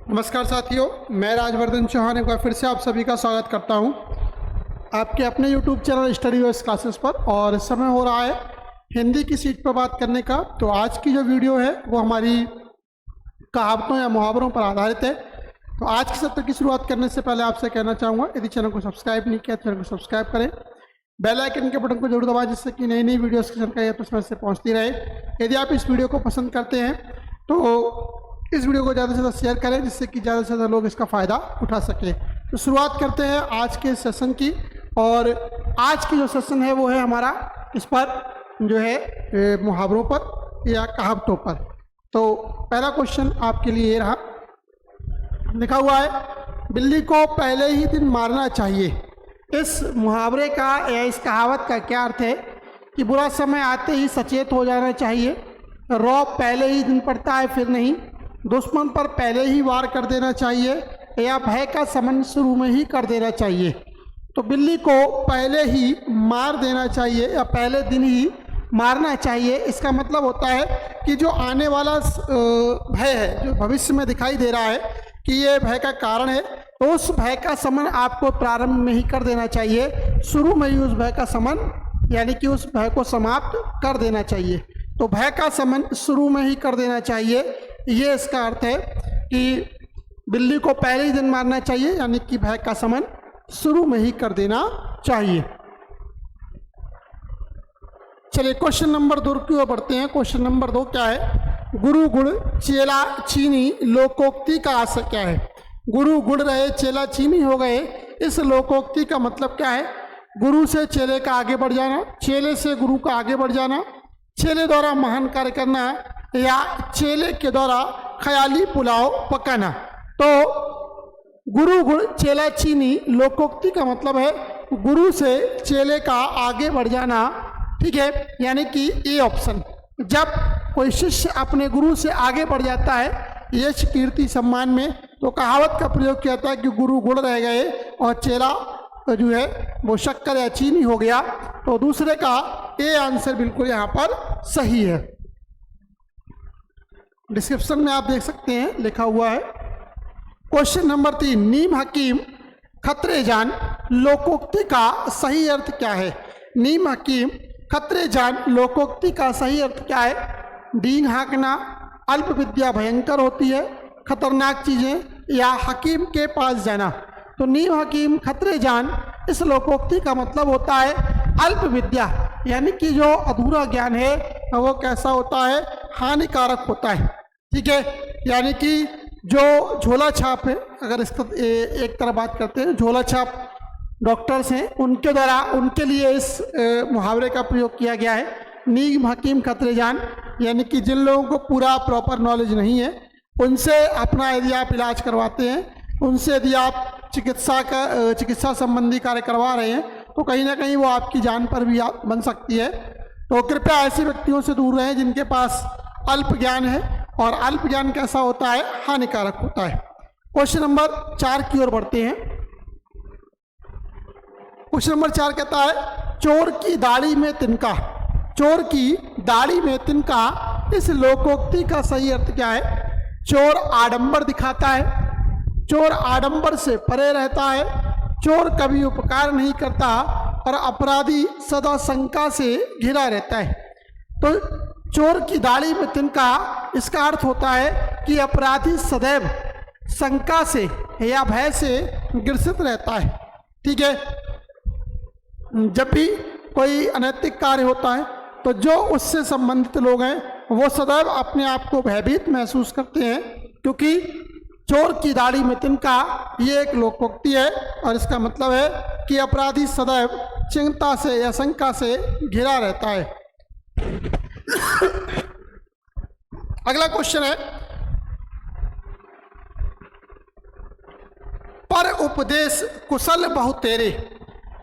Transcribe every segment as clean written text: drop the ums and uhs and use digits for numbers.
नमस्कार साथियों, मैं राजवर्धन चौहान एक बार फिर से आप सभी का स्वागत करता हूं आपके अपने YouTube चैनल स्टडी वेस क्लासेस पर। और समय हो रहा है हिंदी की सीट पर बात करने का। तो आज की जो वीडियो है वो हमारी कहावतों या मुहावरों पर आधारित है। तो आज के सत्र की शुरुआत करने से पहले आपसे कहना चाहूँगा, यदि चैनल को सब्सक्राइब नहीं किया चैनल को सब्सक्राइब करें, बेल आइकन के बटन को जरूर दबाएं जिससे कि नई नई वीडियोस की जानकारी आपको समय से पहुँचती रहे। यदि आप इस वीडियो को पसंद करते हैं तो इस वीडियो को ज़्यादा से ज़्यादा शेयर करें जिससे कि ज़्यादा से ज़्यादा लोग इसका फ़ायदा उठा सकें। तो शुरुआत करते हैं आज के सेशन की। और आज की जो सेशन है वो है हमारा इस पर जो है मुहावरों पर या कहावतों पर। तो पहला क्वेश्चन आपके लिए ये रहा, लिखा हुआ है, बिल्ली को पहले ही दिन मारना चाहिए। इस मुहावरे का या इस कहावत का क्या अर्थ है कि बुरा समय आते ही सचेत हो जाना चाहिए, रौब पहले ही दिन पड़ता है फिर नहीं, दुश्मन पर पहले ही वार कर देना चाहिए या भय का समन शुरू में ही कर देना चाहिए। तो बिल्ली को पहले ही मार देना चाहिए या पहले दिन ही मारना चाहिए, इसका मतलब होता है कि जो आने वाला भय है, जो भविष्य में दिखाई दे रहा है कि ये भय का कारण है, तो उस भय का समन आपको प्रारंभ में ही कर देना चाहिए, शुरू में ही उस भय का समन यानी कि उस भय को समाप्त कर देना चाहिए। तो भय का समन शुरू में ही कर देना चाहिए, ये इसका अर्थ है कि बिल्ली को पहले ही दिन मारना चाहिए यानी कि भय का समन शुरू में ही कर देना चाहिए। चलिए क्वेश्चन नंबर 2 की ओर बढ़ते हैं। क्वेश्चन नंबर 2 क्या है, गुरु गुड़ चेला चीनी लोकोक्ति का आशय क्या है। गुरु गुड़ रहे चेला चीनी हो गए, इस लोकोक्ति का मतलब क्या है। गुरु से चेले का आगे बढ़ जाना, चेले से गुरु का आगे बढ़ जाना, चेले द्वारा महान कार्य करना या चेले के द्वारा ख्याली पुलाव पकाना। तो गुरु गुड़ चेला चीनी लोकोक्ति का मतलब है गुरु से चेले का आगे बढ़ जाना, ठीक है, यानी कि ए ऑप्शन। जब कोई शिष्य अपने गुरु से आगे बढ़ जाता है यश कीर्ति सम्मान में, तो कहावत का प्रयोग किया जाता है कि गुरु गुड़ रह गए और चेला जो है वो शक्कर या चीनी हो गया। तो दूसरे का ए आंसर बिल्कुल यहाँ पर सही है। डिस्क्रिप्शन में आप देख सकते हैं, लिखा हुआ है। क्वेश्चन नंबर 3, नीम हकीम खतरे जान लोकोक्ति का सही अर्थ क्या है। नीम हकीम खतरे जान लोकोक्ति का सही अर्थ क्या है। डींग हाँकना, अल्प विद्या भयंकर होती है, खतरनाक चीजें या हकीम के पास जाना। तो नीम हकीम खतरे जान इस लोकोक्ति का मतलब होता है अल्प विद्या, यानी कि जो अधूरा ज्ञान है वो कैसा होता है, हानिकारक होता है, ठीक है। यानी कि जो झोला छाप है, अगर इसका एक तरह बात करते हैं, झोला छाप डॉक्टर्स हैं उनके द्वारा उनके लिए इस मुहावरे का प्रयोग किया गया है। नीम हकीम खतरे जान यानी कि जिन लोगों को पूरा प्रॉपर नॉलेज नहीं है उनसे अपना यदि आप इलाज करवाते हैं, उनसे यदि आप चिकित्सा संबंधी कार्य करवा रहे हैं, तो कहीं ना कहीं वो आपकी जान पर भी बन सकती है। तो कृपया ऐसे व्यक्तियों से दूर रहें जिनके पास अल्प ज्ञान है, और अल्प ज्ञान कैसा होता है, हानिकारक होता है। क्वेश्चन नंबर 4 की ओर बढ़ते हैं। क्वेश्चन नंबर 4 कहता है, चोर की दाढ़ी में तिनका। चोर की दाढ़ी में तिनका, इस लोकोक्ति का सही अर्थ क्या है। चोर आडंबर दिखाता है, चोर आडंबर से परे रहता है, चोर कभी उपकार नहीं करता और अपराधी सदा शंका से घिरा रहता है। तो चोर की दाढ़ी में तिनका, इसका अर्थ होता है कि अपराधी सदैव शंका से या भय से ग्रसित रहता है, ठीक है। जब भी कोई अनैतिक कार्य होता है तो जो उससे संबंधित लोग हैं वो सदैव अपने आप को भयभीत महसूस करते हैं, क्योंकि चोर की दाढ़ी में तिनका ये एक लोकोक्ति है और इसका मतलब है कि अपराधी सदैव चिंता से या शंका से घिरा रहता है। अगला क्वेश्चन है, पर उपदेश कुशल बहुतेरे।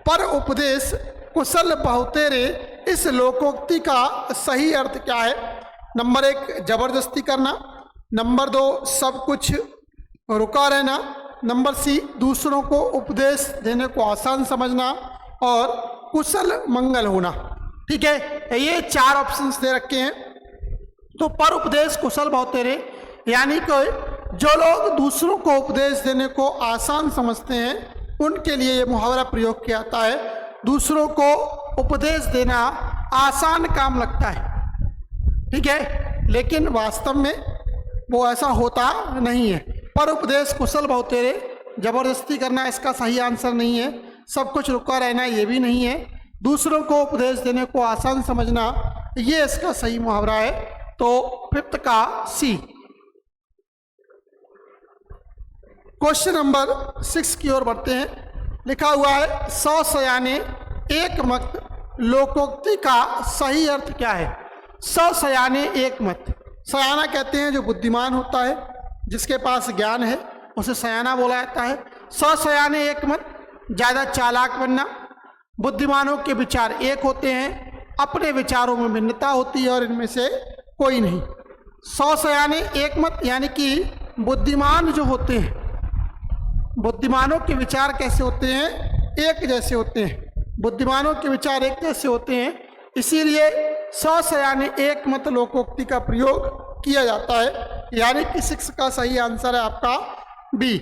पर उपदेश कुशल बहुतेरे, इस लोकोक्ति का सही अर्थ क्या है। नंबर 1 जबरदस्ती करना, नंबर 2 सब कुछ रुका रहना, नंबर सी दूसरों को उपदेश देने को आसान समझना, और कुशल मंगल होना, ठीक है। ये 4 ऑप्शंस दे रखे हैं। तो पर उपदेश कुशल बहुतेरे यानी कि जो लोग दूसरों को उपदेश देने को आसान समझते हैं उनके लिए ये मुहावरा प्रयोग किया जाता है। दूसरों को उपदेश देना आसान काम लगता है, ठीक है, लेकिन वास्तव में वो ऐसा होता नहीं है। पर उपदेश कुशल बहुतेरे, जबरदस्ती करना इसका सही आंसर नहीं है। सब कुछ रुका रहना ये भी नहीं है। दूसरों को उपदेश देने को आसान समझना ये इसका सही मुहावरा है। तो 5th का सी। क्वेश्चन नंबर 6 की ओर बढ़ते हैं। लिखा हुआ है 100 सयाने एक मत लोकोक्ति का सही अर्थ क्या है? 100 सयाने एक मत। सयाना कहते हैं जो बुद्धिमान होता है, जिसके पास ज्ञान है, उसे सयाना बोला जाता है। 100 सयाने एक मत, ज़्यादा चालाक बनना। बुद्धिमानों के विचार एक होते हैं, अपने विचारों में भिन्नता होती है और इनमें से कोई नहीं। 100 सयाने एक मत यानी कि बुद्धिमान जो होते हैं, बुद्धिमानों के विचार कैसे होते हैं? एक जैसे होते हैं। बुद्धिमानों के विचार एक जैसे होते हैं, इसीलिए 100 सयाने एक मत लोकोक्ति का प्रयोग किया जाता है। यानी कि 6 का सही आंसर है आपका बी।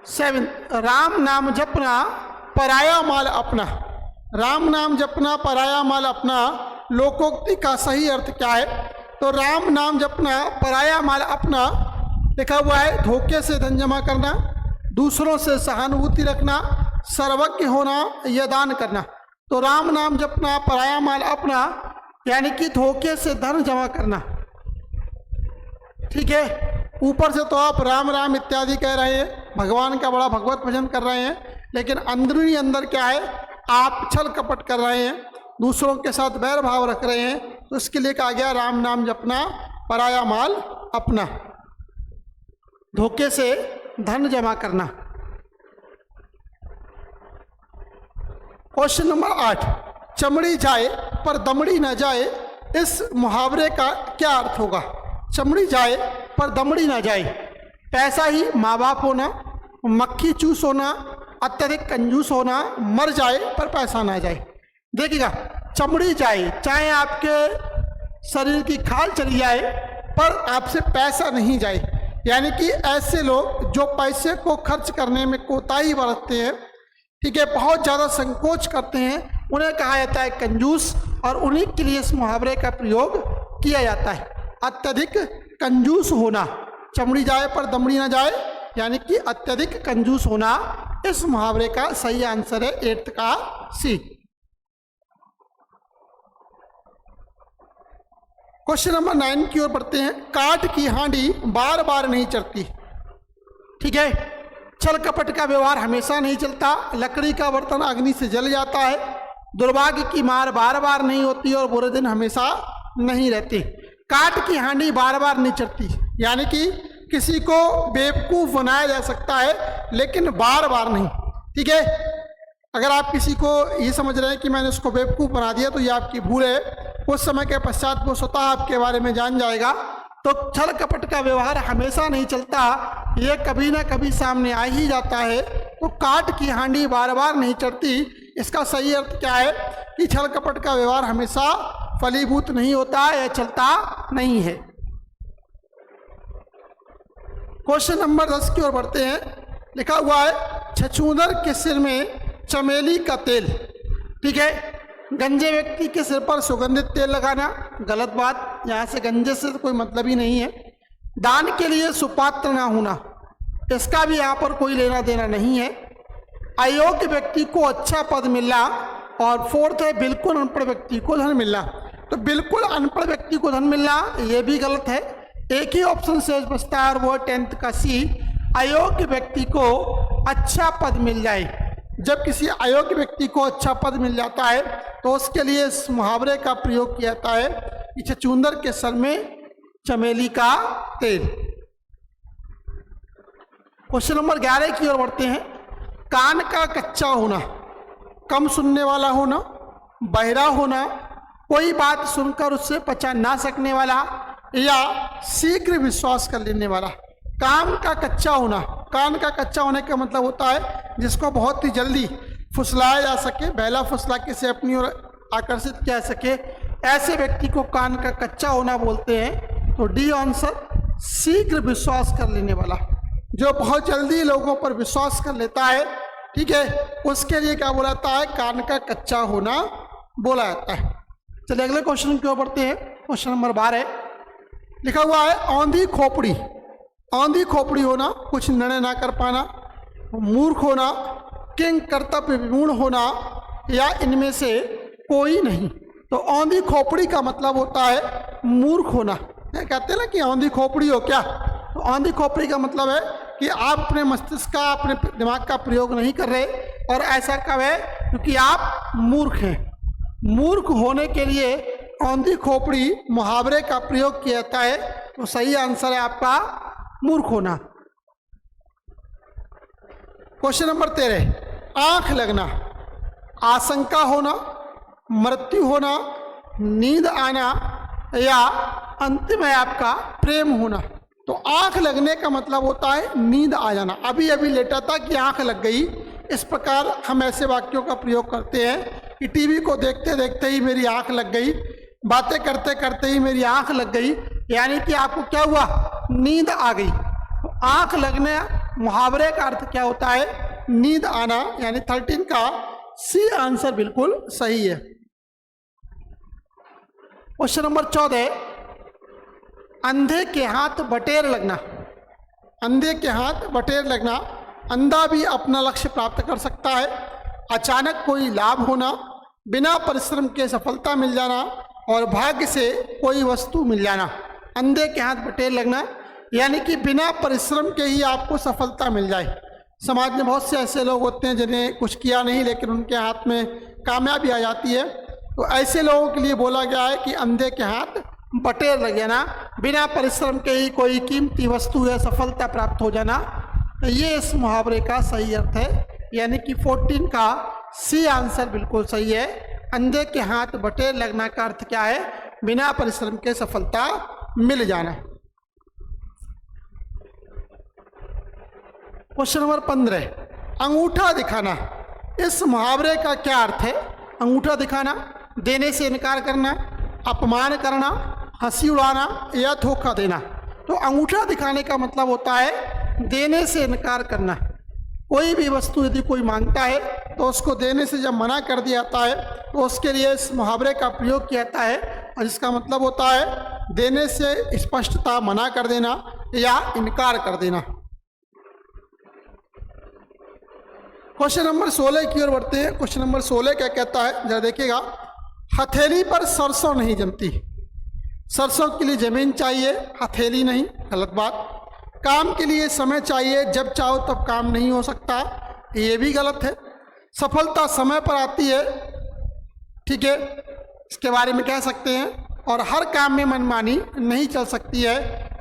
7 राम नाम जपना पराया माल अपना। राम नाम जपना पराया माल अपना लोकोक्ति का सही अर्थ क्या है? तो राम नाम जपना पराया माल अपना लिखा हुआ है धोखे से धन जमा करना, दूसरों से सहानुभूति रखना, सर्वज्ञ होना या दान करना। तो राम नाम जपना पराया माल अपना यानी कि धोखे से धन जमा करना, ठीक है। ऊपर से तो आप राम राम इत्यादि कह रहे हैं, भगवान का बड़ा भगवत भजन कर रहे हैं, लेकिन अंदरूनी अंदर क्या है? आप छल कपट कर रहे हैं, दूसरों के साथ बैर भाव रख रहे हैं। तो इसके लिए कहा गया राम नाम जपना पराया माल अपना, धोखे से धन जमा करना। क्वेश्चन नंबर 8 चमड़ी जाए पर दमड़ी न जाए, इस मुहावरे का क्या अर्थ होगा? चमड़ी जाए पर दमड़ी न जाए, पैसा ही माँ बाप होना, मक्खी चूस होना, अत्यधिक कंजूस होना, मर जाए पर पैसा ना जाए। देखिएगा, चमड़ी जाए, चाहे आपके शरीर की खाल चली जाए पर आपसे पैसा नहीं जाए। यानी कि ऐसे लोग जो पैसे को खर्च करने में कोताही बरतते हैं, ठीक है, बहुत ज़्यादा संकोच करते हैं, उन्हें कहा जाता है कंजूस, और उन्हीं के लिए इस मुहावरे का प्रयोग किया जाता है। अत्यधिक कंजूस होना, चमड़ी जाए पर दमड़ी ना जाए, यानी कि अत्यधिक कंजूस होना इस मुहावरे का सही आंसर है 8th का सी। क्वेश्चन नंबर 9 की ओर बढ़ते हैं। काठ की हांडी बार बार नहीं चढ़ती, ठीक है। छल कपट का व्यवहार हमेशा नहीं चलता, लकड़ी का बर्तन अग्नि से जल जाता है, दुर्भाग्य की मार बार बार नहीं होती और बुरे दिन हमेशा नहीं रहते। काठ की हांडी बार बार नहीं चढ़ती, यानी कि किसी को बेवकूफ़ बनाया जा सकता है लेकिन बार बार नहीं, ठीक है। अगर आप किसी को ये समझ रहे हैं कि मैंने उसको बेवकूफ़ बना दिया तो ये आपकी भूल है। कुछ समय के पश्चात वो स्वतः आपके बारे में जान जाएगा। तो छल कपट का व्यवहार हमेशा नहीं चलता, ये कभी ना कभी सामने आ ही जाता है। तो काठ की हांडी बार बार नहीं चढ़ती, इसका सही अर्थ क्या है कि छल कपट का व्यवहार हमेशा फलीभूत नहीं होता या चलता नहीं है। क्वेश्चन नंबर 10 की ओर बढ़ते हैं। लिखा हुआ है छछूंदर के सिर में चमेली का तेल, ठीक है। गंजे व्यक्ति के सिर पर सुगंधित तेल लगाना गलत बात, यहाँ से गंजे से तो कोई मतलब ही नहीं है। दान के लिए सुपात्र ना होना, इसका भी यहाँ पर कोई लेना देना नहीं है। अयोग्य व्यक्ति को अच्छा पद मिलना, और 4th है बिल्कुल अनपढ़ व्यक्ति को धन मिलना। तो बिल्कुल अनपढ़ व्यक्ति को धन मिलना ये भी गलत है। एक ही ऑप्शन शेष बचता है और वो 10th का सी, अयोग्य व्यक्ति को अच्छा पद मिल जाए। जब किसी अयोग्य व्यक्ति को अच्छा पद मिल जाता है तो उसके लिए इस मुहावरे का प्रयोग किया जाता है कि छछूंदर के सर में चमेली का तेल। क्वेश्चन नंबर 11 की ओर बढ़ते हैं। कान का कच्चा होना, कम सुनने वाला होना, बहरा होना, कोई बात सुनकर उससे पचा ना सकने वाला, या शीघ्र विश्वास कर लेने वाला। कान का कच्चा होना, कान का कच्चा होने का मतलब होता है जिसको बहुत ही जल्दी फुसलाया जा सके, बहला फुसला के से अपनी ओर आकर्षित किया जा सके, ऐसे व्यक्ति को कान का कच्चा होना बोलते हैं। तो डी आंसर, शीघ्र विश्वास कर लेने वाला, जो बहुत जल्दी लोगों पर विश्वास कर लेता है, ठीक है, उसके लिए क्या बोला जाता है, कान का कच्चा होना बोला जाता है। चलिए अगले क्वेश्चन की ओर बढ़ते हैं। क्वेश्चन नंबर 12 लिखा हुआ है औंधी खोपड़ी। औंधी खोपड़ी होना, कुछ निर्णय ना कर पाना, मूर्ख होना, किंग कर्तव्य विमूढ़ होना, या इनमें से कोई नहीं। तो औंधी खोपड़ी का मतलब होता है मूर्ख होना। कहते हैं ना कि औंधी खोपड़ी हो क्या, तो औंधी खोपड़ी का मतलब है कि आप अपने मस्तिष्क का, अपने दिमाग का प्रयोग नहीं कर रहे, और ऐसा कब है, क्योंकि आप मूर्ख हैं। मूर्ख होने के लिए औंधी खोपड़ी मुहावरे का प्रयोग किया जाता है। तो सही आंसर है आपका मूर्ख होना। क्वेश्चन नंबर 13 आंख लगना, आशंका होना, मृत्यु होना, नींद आना, या अंतिम है आपका प्रेम होना। तो आंख लगने का मतलब होता है नींद आ जाना। अभी अभी लेटा था कि आंख लग गई। इस प्रकार हम ऐसे वाक्यों का प्रयोग करते हैं कि टीवी को देखते देखते ही मेरी आंख लग गई, बातें करते करते ही मेरी आंख लग गई, यानी कि आपको क्या हुआ, नींद आ गई। तो आंख लगने मुहावरे का अर्थ क्या होता है, नींद आना, यानी 13 का सी आंसर बिल्कुल सही है। क्वेश्चन नंबर 14 अंधे के हाथ बटेर लगना। अंधे के हाथ बटेर लगना, अंधा भी अपना लक्ष्य प्राप्त कर सकता है, अचानक कोई लाभ होना, बिना परिश्रम के सफलता मिल जाना, और भाग्य से कोई वस्तु मिल जाना। अंधे के हाथ बटेर लगना यानी कि बिना परिश्रम के ही आपको सफलता मिल जाए। समाज में बहुत से ऐसे लोग होते हैं जिन्हें कुछ किया नहीं लेकिन उनके हाथ में कामयाबी आ जाती है। तो ऐसे लोगों के लिए बोला गया है कि अंधे के हाथ बटेर लग जाना, बिना परिश्रम के ही कोई कीमती वस्तु या सफलता प्राप्त हो जाना। तो ये इस मुहावरे का सही अर्थ है, यानी कि 14 का सी आंसर बिल्कुल सही है। अंधे के हाथ बटेर लगना का अर्थ क्या है, बिना परिश्रम के सफलता मिल जाना। क्वेश्चन नंबर 15 अंगूठा दिखाना। इस मुहावरे का क्या अर्थ है, अंगूठा दिखाना, देने से इनकार करना, अपमान करना, हंसी उड़ाना, या धोखा देना। तो अंगूठा दिखाने का मतलब होता है देने से इनकार करना। कोई भी वस्तु यदि कोई मांगता है तो उसको देने से जब मना कर दिया जाता है तो उसके लिए इस मुहावरे का प्रयोग किया जाता है, और इसका मतलब होता है देने से स्पष्टता मना कर देना या इनकार कर देना। क्वेश्चन नंबर 16 की ओर बढ़ते हैं। क्वेश्चन नंबर 16 क्या कहता है, जरा देखिएगा। हथेली पर सरसों नहीं जमती। सरसों के लिए जमीन चाहिए, हथेली नहीं, गलत बात। काम के लिए समय चाहिए, जब चाहो तब काम नहीं हो सकता, ये भी गलत है। सफलता समय पर आती है, ठीक है, इसके बारे में कह सकते हैं। और हर काम में मनमानी नहीं चल सकती है।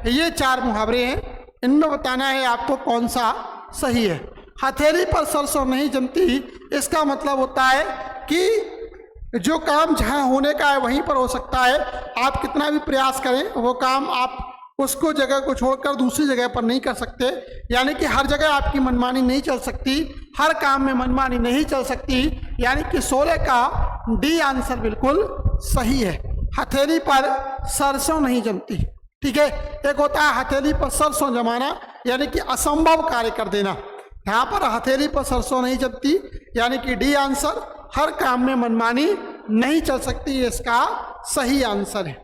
ये 4 मुहावरे हैं, इनमें बताना है आपको कौन सा सही है। हथेली पर सरसों नहीं जमती, इसका मतलब होता है कि जो काम जहाँ होने का है वहीं पर हो सकता है। आप कितना भी प्रयास करें वो काम आप उसको जगह को छोड़कर दूसरी जगह पर नहीं कर सकते, यानी कि हर जगह आपकी मनमानी नहीं चल सकती, हर काम में मनमानी नहीं चल सकती, यानी कि 16 का डी आंसर बिल्कुल सही है। हथेली पर सरसों नहीं जमती, ठीक है। एक होता है हथेली पर सरसों जमाना, यानी कि असंभव कार्य कर देना। यहाँ पर हथेली पर सरसों नहीं जमती, यानी कि डी आंसर, हर काम में मनमानी नहीं चल सकती, इसका सही आंसर है।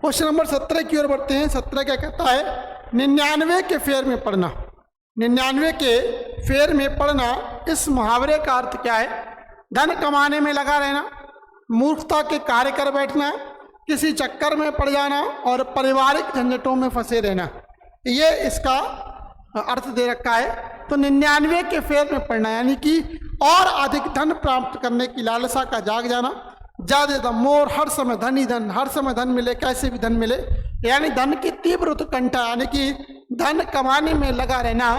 क्वेश्चन नंबर 17 की ओर बढ़ते हैं। 17 क्या कहता है, 99 के फेर में पढ़ना। 99 के फेर में पढ़ना, इस मुहावरे का अर्थ क्या है, धन कमाने में लगा रहना, मूर्खता के कार्य कर बैठना, किसी चक्कर में पड़ जाना, और पारिवारिक झंझटों में फंसे रहना। ये इसका अर्थ दे रखा है। तो 99 के फेर में पड़ना यानी कि और अधिक धन प्राप्त करने की लालसा का जाग जाना, ज्यादा दम मोर, हर समय धन ही धन, हर समय धन मिले, कैसे भी धन मिले, यानी धन की तीव्र उत्कंठा, यानी कि धन कमाने में लगा रहना,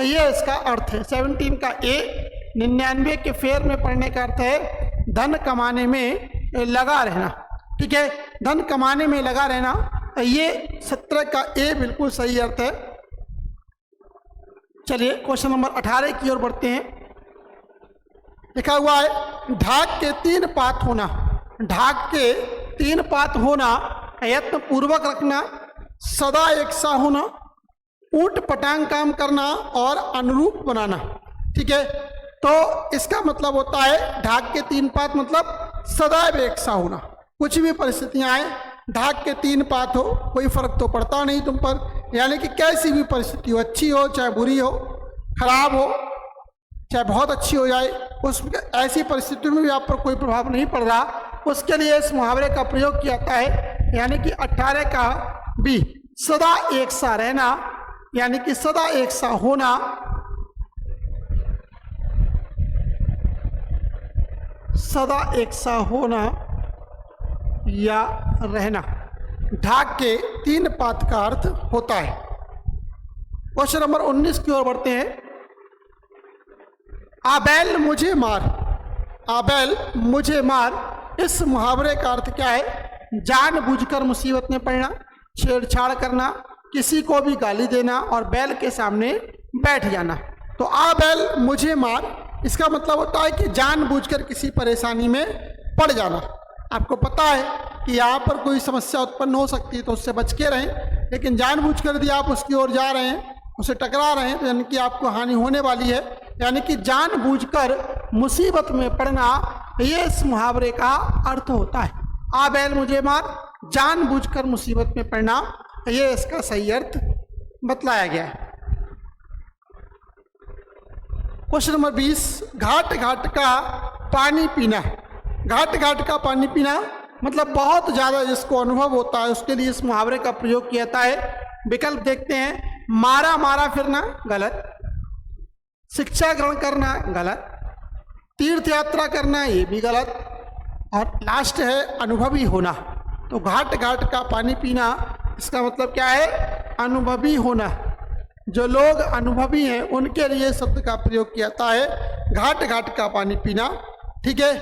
ये इसका अर्थ है। 17 का ए 99 के फेर में पड़ने का अर्थ है धन कमाने में लगा रहना, ठीक है, धन कमाने में लगा रहना। ये 17 का ए बिल्कुल सही अर्थ है। चलिए क्वेश्चन नंबर 18 की ओर बढ़ते हैं। लिखा हुआ है ढाक के 3 पात होना, ढाक के 3 पात होना, यत्न पूर्वक रखना, सदा एक सा होना, ऊट पटांग काम करना और अनुरूप बनाना। ठीक है, तो इसका मतलब होता है ढाक के 3 पात मतलब सदैव एक सा होना। कुछ भी परिस्थितियां आए, ढाक के 3 पात हो, कोई फर्क तो पड़ता नहीं तुम पर, यानी कि कैसी भी परिस्थिति हो, अच्छी हो चाहे बुरी हो, खराब हो चाहे बहुत अच्छी हो जाए, उस ऐसी परिस्थितियों में भी आप पर कोई प्रभाव नहीं पड़ रहा, उसके लिए इस मुहावरे का प्रयोग किया जाता है। यानी कि 18 का बी, सदा एक सा रहना, यानी कि सदा एक सा होना, सदा एक सा होना या रहना, ढाक के 3 पात का अर्थ होता है। क्वेश्चन नंबर 19 की ओर बढ़ते हैं। आबैल मुझे मार, आबैल मुझे मार, इस मुहावरे का अर्थ क्या है? जानबूझकर मुसीबत में पड़ना, छेड़छाड़ करना, किसी को भी गाली देना और बैल के सामने बैठ जाना। तो आबैल मुझे मार, इसका मतलब होता है कि जानबूझकर किसी परेशानी में पड़ जाना। आपको पता है कि यहाँ पर कोई समस्या उत्पन्न हो सकती है तो उससे बच के रहें, लेकिन जानबूझकर यदि आप उसकी ओर जा रहे हैं, उसे टकरा रहे हैं, तो यानी कि आपको हानि होने वाली है। यानी कि जानबूझकर मुसीबत में पड़ना, ये इस मुहावरे का अर्थ होता है। आ बैल मुझे मार, जानबूझकर मुसीबत में पड़ना, ये इसका सही अर्थ बतलाया गया है। क्वेश्चन नंबर 20, घाट घाट का पानी पीना। घाट घाट का पानी पीना मतलब बहुत ज़्यादा जिसको अनुभव होता है उसके लिए इस मुहावरे का प्रयोग किया जाता है। विकल्प देखते हैं। मारा मारा फिरना गलत, शिक्षा ग्रहण करना गलत, तीर्थ यात्रा करना ये भी गलत, और लास्ट है अनुभवी होना। तो घाट घाट का पानी पीना, इसका मतलब क्या है? अनुभवी होना। जो लोग अनुभवी हैं उनके लिए शब्द का प्रयोग किया जाता है घाट घाट का पानी पीना। ठीक है,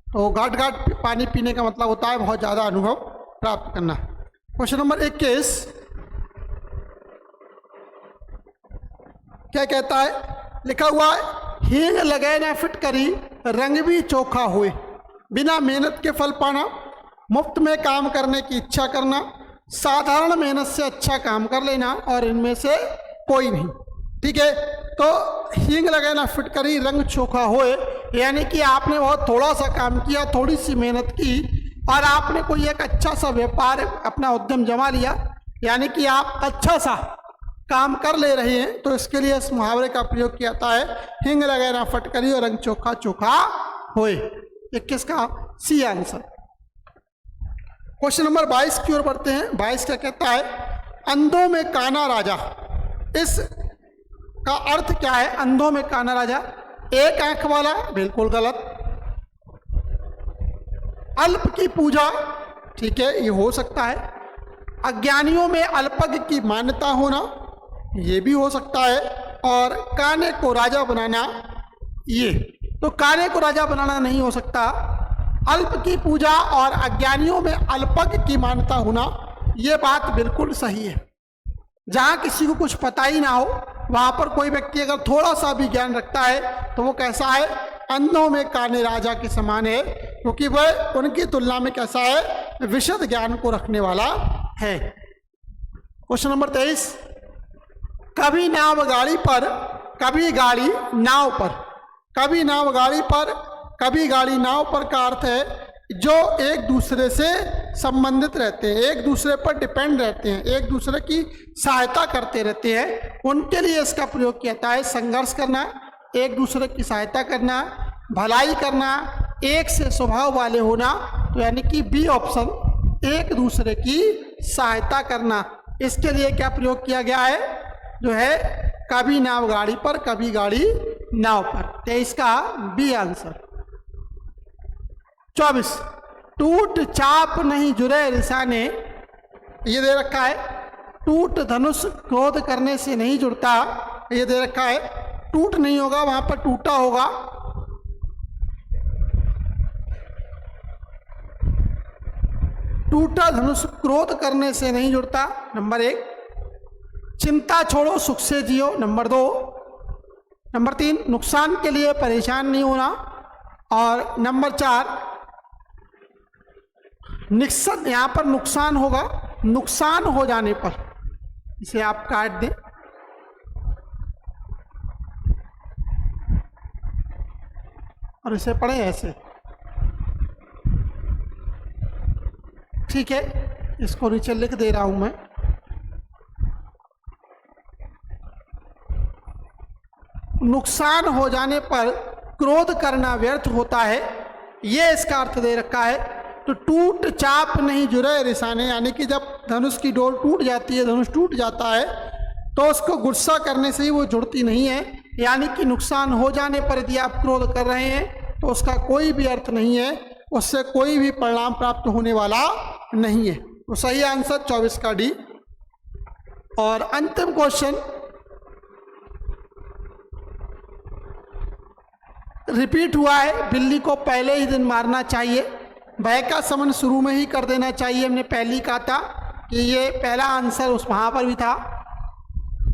तो घाट घाट पानी पीने का मतलब होता है बहुत ज़्यादा अनुभव प्राप्त करना। क्वेश्चन नंबर 21 क्या कहता है? लिखा हुआ है हींग लगे ना फिटकरी, रंग भी चोखा हुए, बिना मेहनत के फल पाना, मुफ्त में काम करने की इच्छा करना, साधारण मेहनत से अच्छा काम कर लेना और इनमें से कोई नहीं। ठीक है, तो हींग लगे ना फिटकरी, रंग चोखा होए, यानी कि आपने बहुत थोड़ा सा काम किया, थोड़ी सी मेहनत की और आपने कोई एक अच्छा सा व्यापार अपना उद्यम जमा लिया, यानी कि आप अच्छा सा काम कर ले रहे हैं, तो इसके लिए इस मुहावरे का प्रयोग किया जाता है हींग लगे ना फटकरी और रंग चोखा चोखा होए। 21 का सी आंसर। क्वेश्चन नंबर 22 की ओर बढ़ते हैं। 22 क्या कहता है? अंधों में काना राजा। इस का अर्थ क्या है? अंधों में काना राजा, एक आंख वाला, बिल्कुल गलत। अल्प की पूजा, ठीक है, ये हो सकता है। अज्ञानियों में अल्पज्ञ की मान्यता होना, ये भी हो सकता है। और काने को राजा बनाना, ये तो काने को राजा बनाना नहीं हो सकता। अल्प की पूजा और अज्ञानियों में अल्पज्ञ की मान्यता होना, ये बात बिल्कुल सही है। जहाँ किसी को कुछ पता ही ना हो, वहाँ पर कोई व्यक्ति अगर थोड़ा सा भी ज्ञान रखता है तो वो कैसा है? अंधों में काने राजा के समान है, क्योंकि वह उनकी तुलना में कैसा है? विशद ज्ञान को रखने वाला है। क्वेश्चन नंबर 23, कभी नाव गाड़ी पर, कभी गाड़ी नाव पर। कभी नाव गाड़ी पर, कभी गाड़ी नाव पर का अर्थ है जो एक दूसरे से संबंधित रहते हैं, एक दूसरे पर डिपेंड रहते हैं, एक दूसरे की सहायता करते रहते हैं, उनके लिए इसका प्रयोग किया जाता है। संघर्ष करना, एक दूसरे की सहायता करना, भलाई करना, एक से स्वभाव वाले होना, तो यानी कि बी ऑप्शन, एक दूसरे की सहायता करना, इसके लिए क्या प्रयोग किया गया है? जो है कभी नाव गाड़ी पर, कभी गाड़ी नाव पर। 23 का बी आंसर। 24, टूट चाप नहीं जुरे रिसाने, ये दे रखा है। टूट धनुष क्रोध करने से नहीं जुड़ता, ये दे रखा है। टूट नहीं होगा, वहां पर टूटा होगा। टूटा धनुष क्रोध करने से नहीं जुड़ता, नंबर 1। चिंता छोड़ो सुख से जियो, नंबर 2। नंबर 3, नुकसान के लिए परेशान नहीं होना। और नंबर 4, निक्सन, यहाँ पर नुकसान होगा, नुकसान हो जाने पर, इसे आप काट दें। और इसे पढ़ें ऐसे, ठीक है। इसको नीचे लिख दे रहा हूं मैं। नुकसान हो जाने पर क्रोध करना व्यर्थ होता है, ये इसका अर्थ दे रखा है। तो टूट चाप नहीं जुरे रिसाने, यानी कि जब धनुष की डोर टूट जाती है, धनुष टूट जाता है, तो उसको गुस्सा करने से ही वो जुड़ती नहीं है। यानी कि नुकसान हो जाने पर यदि आप क्रोध कर रहे हैं तो उसका कोई भी अर्थ नहीं है, उससे कोई भी परिणाम प्राप्त होने वाला नहीं है। तो सही आंसर 24 का डी। और अंतिम क्वेश्चन, रिपीट हुआ है, बिल्ली को पहले ही दिन मारना चाहिए, भय का समन शुरू में ही कर देना चाहिए। हमने पहले ही कहा था कि ये पहला आंसर उस वहाँ पर भी था,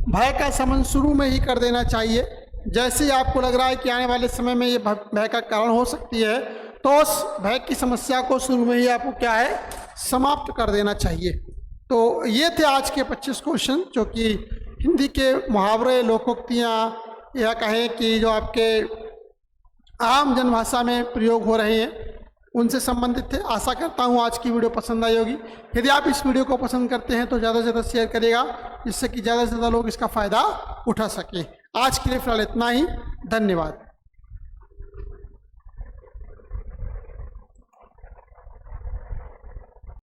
भय का समन शुरू में ही कर देना चाहिए। जैसे ही आपको लग रहा है कि आने वाले समय में ये भय का कारण हो सकती है, तो उस भय की समस्या को शुरू में ही आपको क्या है, समाप्त कर देना चाहिए। तो ये थे आज के 25 क्वेश्चन, जो कि हिंदी के मुहावरे, लोकोक्तियाँ, या कहें कि जो आपके आम जनभाषा में प्रयोग हो रहे हैं, उनसे संबंधित थे। आशा करता हूँ आज की वीडियो पसंद आई होगी। यदि आप इस वीडियो को पसंद करते हैं तो ज़्यादा से ज़्यादा शेयर करिएगा, जिससे कि ज़्यादा से ज़्यादा लोग इसका फ़ायदा उठा सकें। आज के लिए फिलहाल इतना ही, धन्यवाद।